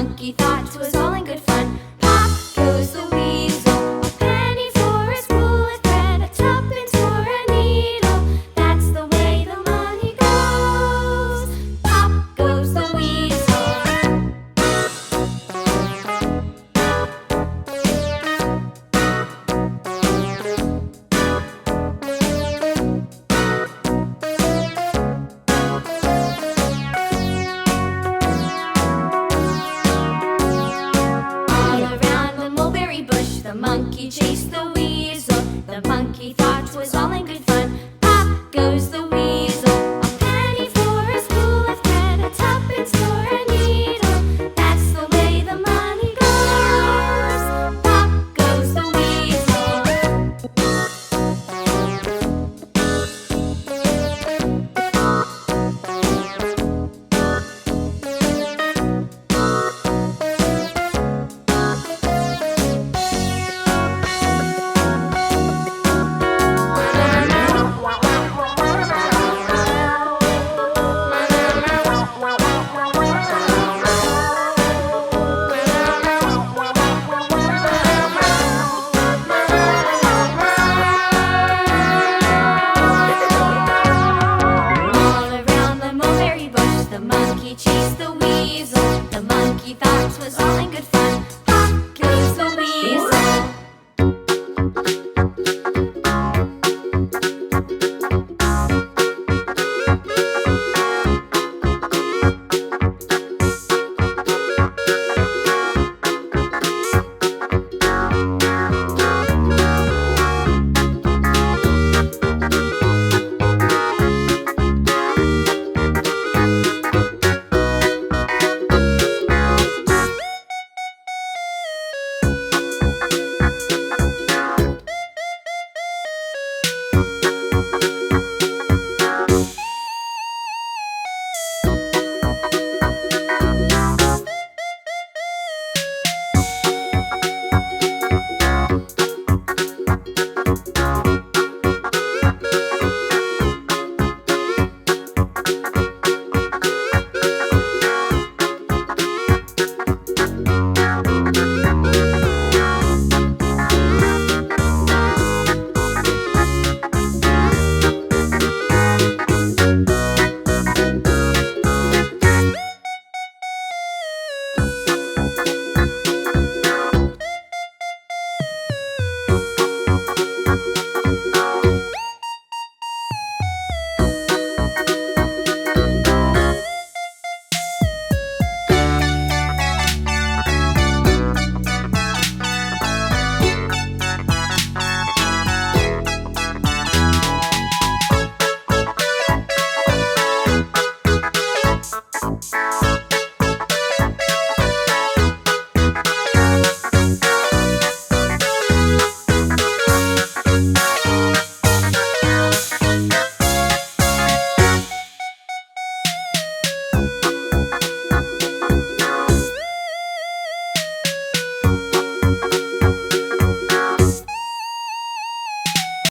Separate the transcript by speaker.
Speaker 1: monkey thought 'twas all in good fun. Pop goes the weasel, a penny for a spool of thread, a tuppence for a needle. That's the way the money goes. Pop goes the weasel. The monkey chased the weasel. The monkey thought 'twas all in good fun. Pop goes the weasel, a penny for a spool of thread, a tuppence for a needle. That's the way the money goes. Pop goes the weasel. The monkey chased the weasel. The monkey thought 'twas all in good fun.